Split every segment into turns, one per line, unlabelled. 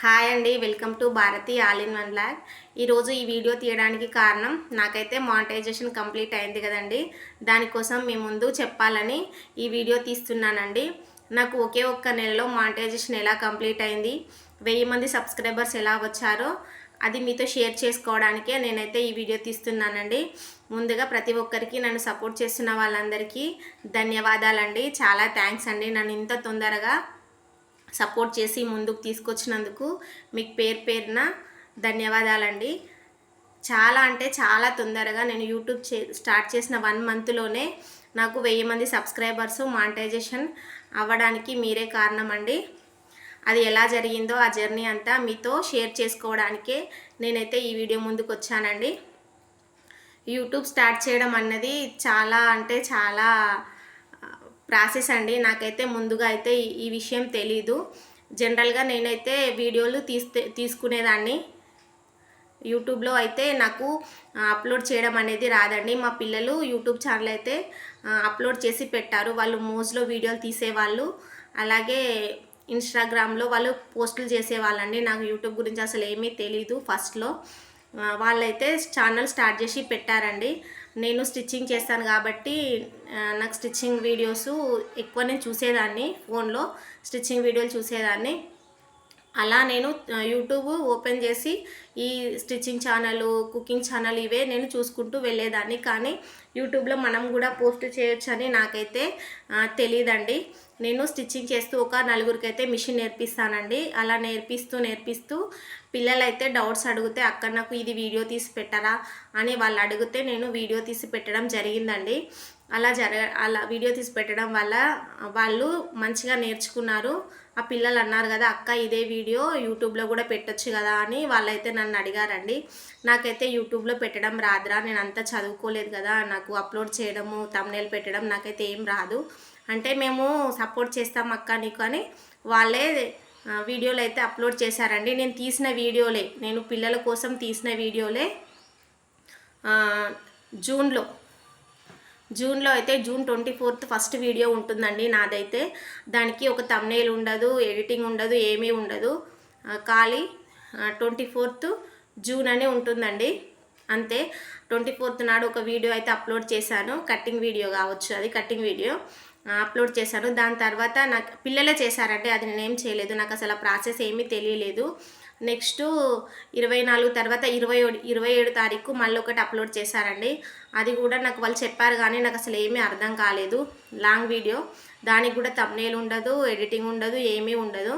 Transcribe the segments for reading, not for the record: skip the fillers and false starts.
Hi అండి, welcome to Bharathi all in one blog. ఈరోజు ఈ వీడియో తీయడానికి కారణం నాకైతే మానిటైజేషన్ కంప్లీట్ అయింది కదండి. దానికోసం మీ ముందు చెప్పాలని ఈ వీడియో తీస్తున్నానండి. నాకు ఒకే ఒక్క నెలలో మానిటైజేషన్ ఎలా కంప్లీట్ అయింది, 1000 మంది సబ్స్క్రైబర్స్ ఎలా వచ్చారో అది మీతో షేర్ చేసుకోవడానికే నేనైతే ఈ వీడియో తీస్తున్నానండి. ముందుగా ప్రతి ఒక్కరికి నన్ను సపోర్ట్ చేస్తున్న వాళ్ళందరికీ ధన్యవాదాలండి. చాలా థ్యాంక్స్ అండి. నన్ను ఇంత తొందరగా సపోర్ట్ చేసి ముందుకు తీసుకొచ్చినందుకు మీకు పేరు పేరున ధన్యవాదాలండి. చాలా అంటే చాలా తొందరగా నేను యూట్యూబ్ స్టార్ట్ చేసిన 1 మంత్లోనే నాకు 1000 మంది సబ్స్క్రైబర్స్ మానిటైజేషన్ అవ్వడానికి మీరే కారణం అండి. అది ఎలా జరిగిందో ఆ జర్నీ అంతా మీతో షేర్ చేసుకోవడానికే నేనైతే ఈ వీడియో ముందుకు వచ్చానండి. యూట్యూబ్ స్టార్ట్ చేయడం అన్నది చాలా అంటే చాలా ప్రాసెస్ అండి. నాకైతే ముందుగా అయితే ఈ విషయం తెలీదు. జనరల్గా నేనైతే వీడియోలు తీసుకునేదాన్ని. యూట్యూబ్లో అయితే నాకు అప్లోడ్ చేయడం అనేది రాదండి. మా పిల్లలు యూట్యూబ్ ఛానల్ అయితే అప్లోడ్ చేసి పెట్టారు. వాళ్ళు మోజ్లో వీడియోలు తీసేవాళ్ళు, అలాగే ఇన్స్టాగ్రామ్లో వాళ్ళు పోస్టులు చేసేవాళ్ళండి. నాకు యూట్యూబ్ గురించి అసలు ఏమీ తెలీదు. ఫస్ట్లో వాళ్ళైతే ఛానల్ స్టార్ట్ చేసి పెట్టారండి. నేను స్టిచ్చింగ్ చేస్తాను కాబట్టి నాకు స్టిచ్చింగ్ వీడియోస్ ఎక్కువ నేను చూసేదాన్ని. ఫోన్లో స్టిచ్చింగ్ వీడియోలు చూసేదాన్ని. అలా నేను యూట్యూబ్ ఓపెన్ చేసి ఈ స్టిచ్చింగ్ ఛానల్, కుకింగ్ ఛానల్ ఇవే నేను చూసుకుంటూ వెళ్ళేదాన్ని. కానీ యూట్యూబ్లో మనం కూడా పోస్ట్ చేయొచ్చని నాకైతే తెలియదండి. నేను స్టిచ్చింగ్ చేస్తూ ఒక 4గురికి అయితే మిషన్ నేర్పిస్తానండి. అలా నేర్పిస్తూ పిల్లలైతే డౌట్స్ అడిగితే అక్కడ నాకు ఇది వీడియో తీసి పెట్టరా అని వాళ్ళు అడిగితే నేను వీడియో తీసి పెట్టడం జరిగిందండి. అలా వీడియో తీసి పెట్టడం వల్ల వాళ్ళు మంచిగా నేర్చుకున్నారు. ఆ పిల్లలు అన్నారు కదా, అక్క ఇదే వీడియో యూట్యూబ్లో కూడా పెట్టొచ్చు కదా అని వాళ్ళైతే నన్ను అడిగారండి. నాకైతే యూట్యూబ్లో పెట్టడం రాదురా, నేను అంతా చదువుకోలేదు కదా, నాకు అప్లోడ్ చేయడము థంబ్నెయిల్ పెట్టడం నాకైతే ఏం రాదు అంటే, మేము సపోర్ట్ చేస్తాం అక్క నీకు అని వాళ్ళే వీడియోలు అయితే అప్లోడ్ చేశారండి. నేను తీసిన వీడియోలే, నేను పిల్లల కోసం తీసిన వీడియోలే జూన్లో అయితే జూన్ 24th ఫస్ట్ వీడియో ఉంటుందండి నాదైతే. దానికి ఒక థంబ్నెయిల్ ఉండదు, ఎడిటింగ్ ఉండదు, ఏమీ ఉండదు. ఖాళీ 24th జూన్ అని ఉంటుందండి, అంతే. 24th నాడు ఒక వీడియో అయితే అప్లోడ్ చేశాను. కట్టింగ్ వీడియో కావచ్చు, అది కట్టింగ్ వీడియో అప్లోడ్ చేశాను. దాని తర్వాత నాకు పిల్లలే చేశారంటే అది నేనేం చేయలేదు. నాకు అసలు ఆ ప్రాసెస్ ఏమీ తెలియలేదు. నెక్స్ట్ 24 తర్వాత 27 తారీఖు మళ్ళీ ఒకటి అప్లోడ్ చేశారండి. అది కూడా నాకు వాళ్ళు చెప్పారు కానీ నాకు అసలు ఏమీ అర్థం కాలేదు. లాంగ్ వీడియో, దానికి కూడా థంబ్నెయిల్ ఉండదు, ఎడిటింగ్ ఉండదు, ఏమీ ఉండదు.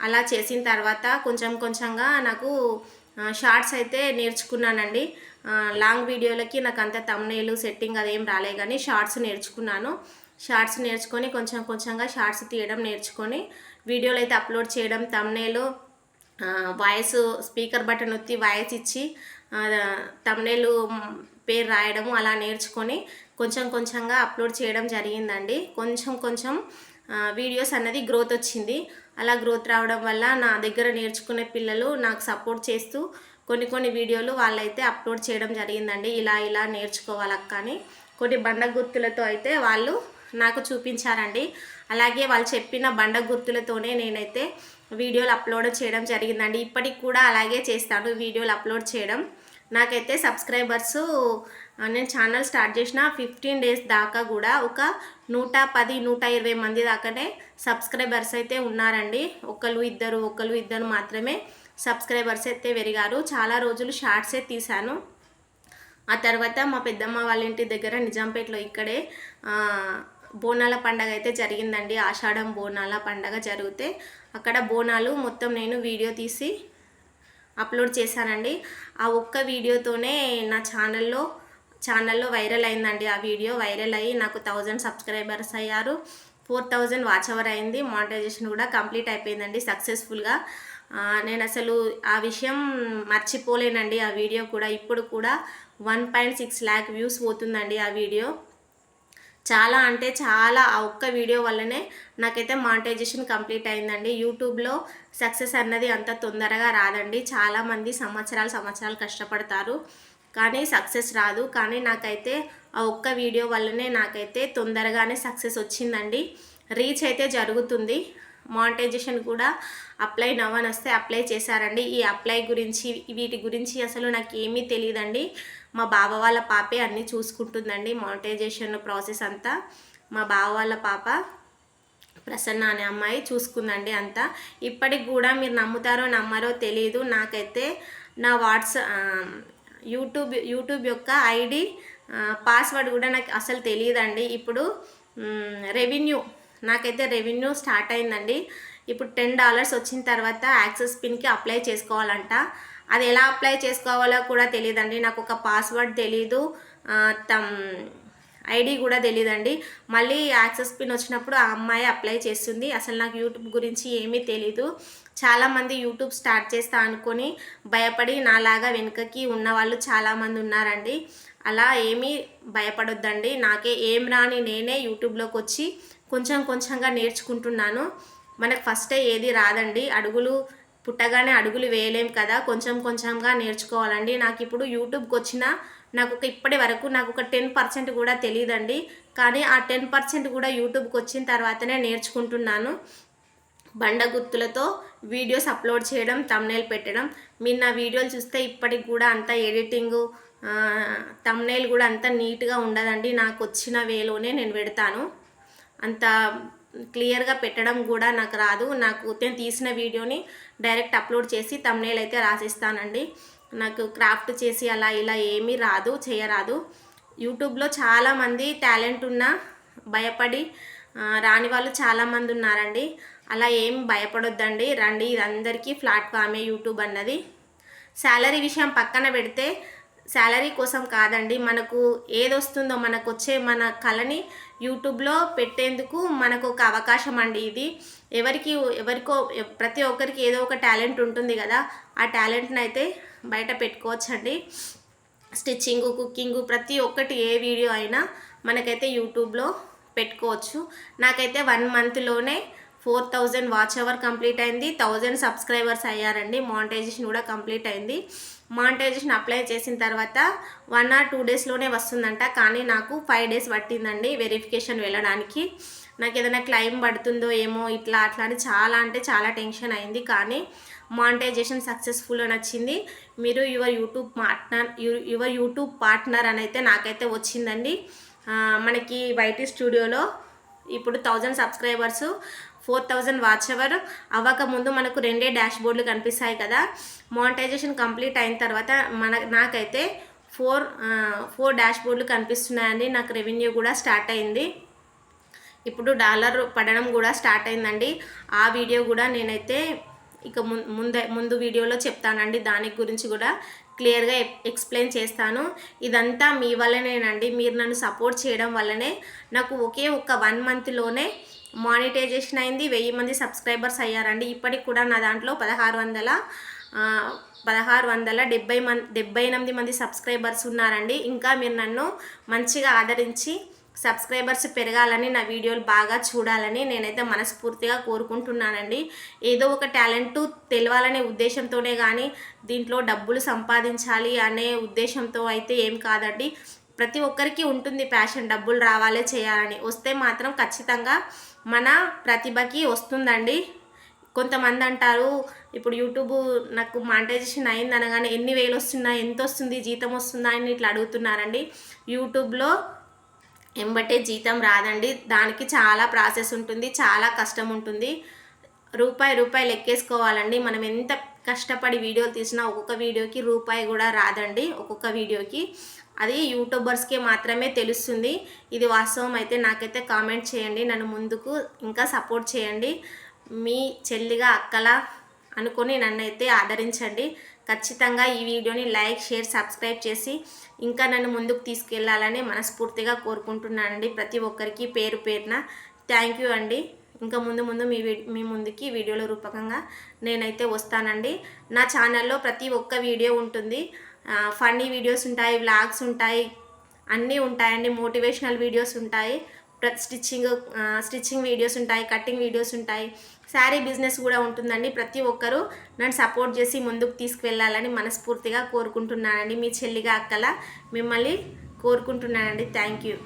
అలా చేసిన తర్వాత కొంచెంగా నాకు షార్ట్స్ అయితే నేర్చుకున్నానండి. లాంగ్ వీడియోలకి నాకు అంత థంబ్నెయిల్ సెట్టింగ్ అదేం రాలే, కానీ షార్ట్స్ నేర్చుకున్నాను. షార్ట్స్ నేర్చుకొని కొంచెంగా షార్ట్స్ తీయడం నేర్చుకొని వీడియోలు అయితే అప్లోడ్ చేయడం, థంబ్నెయిల్ వాయిస్ స్పీకర్ బటన్ ఒత్తి వాయిస్ ఇచ్చి థంబ్నెయిల్ పేరు రాయడము అలా నేర్చుకొని కొంచెంగా అప్లోడ్ చేయడం జరిగిందండి. కొంచెం వీడియోస్ అన్నది గ్రోత్ వచ్చింది. అలా గ్రోత్ రావడం వల్ల నా దగ్గర నేర్చుకునే పిల్లలు నాకు సపోర్ట్ చేస్తూ కొన్ని వీడియోలు వాళ్ళైతే అప్లోడ్ చేయడం జరిగిందండి. ఇలా నేర్చుకోవాలక్క అని కొన్ని బండ గుర్తులతో అయితే వాళ్ళు నాకు చూపించారండి. అలాగే వాళ్ళు చెప్పిన బండ గుర్తులతోనే నేనైతే వీడియోలు అప్లోడ్ చేయడం జరిగిందండి. ఇప్పటికి కూడా అలాగే చేస్తాను, వీడియోలు అప్లోడ్ చేయడం. నాకైతే సబ్స్క్రైబర్స్ నేను ఛానల్ స్టార్ట్ చేసిన 15 days దాకా కూడా ఒక 110-120 మంది దాకానే సబ్స్క్రైబర్స్ అయితే ఉన్నారండి. ఒకళ్ళు ఇద్దరు మాత్రమే సబ్స్క్రైబర్స్ అయితే పెరిగారు. చాలా రోజులు షార్ట్సే తీశాను. ఆ తర్వాత మా పెద్దమ్మ వాళ్ళ ఇంటి దగ్గర నిజాంపేటలో ఇక్కడే బోనాల పండగ అయితే జరిగిందండి. ఆషాఢం బోనాల పండగ జరిగితే అక్కడ బోనాలు మొత్తం నేను వీడియో తీసి అప్లోడ్ చేశానండి. ఆ ఒక్క వీడియోతోనే నా ఛానల్లో వైరల్ అయిందండి. ఆ వీడియో వైరల్ అయ్యి నాకు 1000 సబ్స్క్రైబర్స్ అయ్యారు. 4000 వాచ్ అవర్ అయింది. మానిటైజేషన్ కూడా కంప్లీట్ అయిపోయిందండి సక్సెస్ఫుల్గా. నేను అసలు ఆ విషయం మర్చిపోలేనండి. ఆ వీడియో కూడా ఇప్పుడు కూడా 1.6 lakh వ్యూస్ పోతుందండి ఆ వీడియో. చాలా అంటే చాలా ఆ ఒక్క వీడియో వల్లనే నాకైతే మానిటైజేషన్ కంప్లీట్ అయిందండి. యూట్యూబ్లో సక్సెస్ అన్నది అంత తొందరగా రాదండి. చాలామంది సంవత్సరాలు కష్టపడతారు కానీ సక్సెస్ రాదు. కానీ నాకైతే ఆ ఒక్క వీడియో వల్లనే నాకైతే తొందరగానే సక్సెస్ వచ్చిందండి. రీచ్ అయితే జరుగుతుంది. మానిటైజేషన్ కూడా అప్లై నవ్వని వస్తే అప్లై చేశారండి. ఈ అప్లై గురించి వీటి గురించి అసలు నాకు ఏమీ తెలియదండి. మా బావ వాళ్ళ పాపే అన్నీ చూసుకుంటుందండి. మానిటైజేషన్ ప్రాసెస్ అంతా మా బావ వాళ్ళ పాప ప్రసన్న అనే అమ్మాయి చూసుకుందండి అంతా. ఇప్పటికి కూడా మీరు నమ్ముతారో నమ్మరో తెలియదు, నాకైతే నా యూట్యూబ్ యొక్క ఐడి పాస్వర్డ్ కూడా నాకు అసలు తెలియదండి. ఇప్పుడు నాకైతే రెవెన్యూ స్టార్ట్ అయిందండి. ఇప్పుడు $10 వచ్చిన తర్వాత యాక్సెస్ పిన్కి అప్లై చేసుకోవాలంట. అది ఎలా అప్లై చేసుకోవాలో కూడా తెలియదండి. నాకు ఒక పాస్వర్డ్ తెలీదు, ఐడి కూడా తెలియదండి. మళ్ళీ యాక్సెస్ పిన్ వచ్చినప్పుడు ఆ అమ్మాయి అప్లై చేస్తుంది. అసలు నాకు యూట్యూబ్ గురించి ఏమీ తెలీదు. చాలామంది యూట్యూబ్ స్టార్ట్ చేస్తా అనుకొని భయపడి నాలాగా వెనుకకి ఉన్నవాళ్ళు చాలామంది ఉన్నారండి. అలా ఏమీ భయపడొద్దండి. నాకే ఏం రాని నేనే యూట్యూబ్లోకి వచ్చి కొంచెంగా నేర్చుకుంటున్నాను. మనకు ఫస్టే ఏది రాదండి. పుట్టగానే అడుగులు వేయలేం కదా, కొంచెంగా నేర్చుకోవాలండి. నాకు ఇప్పుడు యూట్యూబ్కి వచ్చిన ఇప్పటి వరకు నాకు ఒక 10% కూడా తెలియదండి. కానీ ఆ 10% కూడా యూట్యూబ్కి వచ్చిన తర్వాతనే నేర్చుకుంటున్నాను. బండ గుర్తులతో వీడియోస్ అప్లోడ్ చేయడం, థంబ్నెయిల్ పెట్టడం. మీరు నా వీడియోలు చూస్తే ఇప్పటికి కూడా అంత ఎడిటింగు, థంబ్నెయిల్ కూడా అంత నీట్గా ఉండదండి. నాకు వచ్చిన వేలోనే నేను పెడతాను. అంత క్లియర్గా పెట్టడం కూడా నాకు రాదు. నేను తీసిన వీడియోని డైరెక్ట్ అప్లోడ్ చేసి థంబ్నెయిల్ అయితే రాసిస్తానండి. నాకు క్రాఫ్ట్ చేసి అలా ఇలా ఏమీ చేయరాదు. యూట్యూబ్లో చాలామంది టాలెంట్ ఉన్నా భయపడి రాని వాళ్ళు చాలామంది ఉన్నారండి. అలా ఏం భయపడొద్దండి, రండి. ఇది అందరికీ ప్లాట్ఫామే యూట్యూబ్ అన్నది. శాలరీ విషయం పక్కన పెడితే, శాలరీ కోసం కాదండి, మనకు ఏదొస్తుందో మన కళని యూట్యూబ్లో పెట్టేందుకు మనకు ఒక అవకాశం అండి. ఇది ఎవరికో ప్రతి ఒక్కరికి ఏదో ఒక టాలెంట్ ఉంటుంది కదా, ఆ టాలెంట్ని అయితే బయట పెట్టుకోవచ్చండి. స్టిచ్చింగు, కుకింగు, ప్రతి ఒక్కటి ఏ వీడియో అయినా మనకైతే యూట్యూబ్లో పెట్టుకోవచ్చు. నాకైతే 1 మంత్లోనే 4000 వాచ్ అవర్ కంప్లీట్ అయింది. 1000 సబ్స్క్రైబర్స్ అయ్యారండి. మానిటైజేషన్ కూడా కంప్లీట్ అయింది. మానిటైజేషన్ అప్లై చేసిన తర్వాత 1 or 2 డేస్లోనే వస్తుందంట. కానీ నాకు 5 డేస్ పట్టిందండి వెరిఫికేషన్ వెళ్ళడానికి. నాకు ఏదైనా క్లెయిమ్ పడుతుందో ఏమో ఇట్లా అని చాలా టెన్షన్ అయింది. కానీ మానిటైజేషన్ సక్సెస్ఫుల్ అని వచ్చింది. మీరు యువర్ యూట్యూబ్ పార్ట్నర్ అని అయితే నాకైతే వచ్చిందండి. మనకి వైటీ స్టూడియోలో ఇప్పుడు 1000 సబ్స్క్రైబర్స్, 4000 వాచ్ అవర్ అవ్వకముందు మనకు 2 డాష్ బోర్డులు కనిపిస్తాయి కదా. మానిటైజేషన్ కంప్లీట్ అయిన తర్వాత నాకైతే 4 డాష్ బోర్డులు కనిపిస్తున్నాయండి. నాకు రెవెన్యూ కూడా స్టార్ట్ అయింది. ఇప్పుడు $1 పడడం కూడా స్టార్ట్ అయిందండి. ఆ వీడియో కూడా నేనైతే ఇక ముందు వీడియోలో చెప్తానండి. దాని గురించి కూడా క్లియర్గా ఎక్స్ప్లెయిన్ చేస్తాను. ఇదంతా మీ వల్లనేనండి. మీరు నన్ను సపోర్ట్ చేయడం వల్లనే నాకు ఒకే 1 మంత్లోనే మానిటైజేషన్ అయింది. 1000 మంది సబ్స్క్రైబర్స్ అయ్యారండి. ఇప్పటికి కూడా నా దాంట్లో 1678 మంది సబ్స్క్రైబర్స్ ఉన్నారండి. ఇంకా మీరు నన్ను మంచిగా ఆదరించి సబ్స్క్రైబర్స్ పెరగాలని, నా వీడియోలు బాగా చూడాలని నేనైతే మనస్ఫూర్తిగా కోరుకుంటున్నానండి. ఏదో ఒక టాలెంట్ తెలవాలనే ఉద్దేశంతోనే కానీ దీంట్లో డబ్బులు సంపాదించాలి అనే ఉద్దేశంతో అయితే ఏం కాదండి. ప్రతి ఒక్కరికి ఉంటుంది ప్యాషన్, డబ్బులు రావాలి చేయాలని. వస్తే మాత్రం ఖచ్చితంగా మన ప్రతిభకి వస్తుందండి. కొంతమంది అంటారు, ఇప్పుడు యూట్యూబ్ నాకు మానిటైజేషన్ అయింది అనగానే ఎన్ని వేలు వస్తున్నాయి, ఎంత వస్తుంది, జీతం వస్తుందా అని ఇట్లా అడుగుతున్నారండి. యూట్యూబ్లో ఎంబటే జీతం రాదండి. దానికి చాలా ప్రాసెస్ ఉంటుంది, చాలా కష్టం ఉంటుంది. రూపాయి లెక్కేసుకోవాలండి. మనం ఎంత కష్టపడి వీడియోలు తీసినా ఒక్కొక్క వీడియోకి రూపాయి కూడా రాదండి. ఒక్కొక్క వీడియోకి అది యూట్యూబర్స్కే మాత్రమే తెలుస్తుంది. ఇది వాస్తవం అయితే నాకైతే కామెంట్ చేయండి. నన్ను ముందుకు ఇంకా సపోర్ట్ చేయండి. మీ చెల్లిగా అక్కలా అనుకొని నన్నైతే ఆదరించండి. ఖచ్చితంగా ఈ వీడియోని లైక్, షేర్, సబ్స్క్రైబ్ చేసి ఇంకా నన్ను ముందుకు తీసుకెళ్లాలని మనస్ఫూర్తిగా కోరుకుంటున్నానండి. ప్రతి ఒక్కరికి పేరు పేరున థ్యాంక్ యూ అండి. ఇంకా ముందు మీ ముందుకి వీడియోల రూపకంగా నేనైతే వస్తానండి. నా ఛానల్లో ప్రతి ఒక్క వీడియో ఉంటుంది. ఫన్నీ వీడియోస్ ఉంటాయి, వ్లాగ్స్ ఉంటాయి, అన్నీ ఉంటాయండి. మోటివేషనల్ వీడియోస్ ఉంటాయి, స్టిచ్చింగ్ వీడియోస్ ఉంటాయి, కటింగ్ వీడియోస్ ఉంటాయి, శారీ బిజినెస్ కూడా ఉంటుందండి. ప్రతి ఒక్కరూ నన్ను సపోర్ట్ చేసి ముందుకు తీసుకువెళ్ళాలని మనస్ఫూర్తిగా కోరుకుంటున్నానండి. మీ చెల్లిగా అక్కలా మిమ్మల్ని కోరుకుంటున్నానండి. Thank you.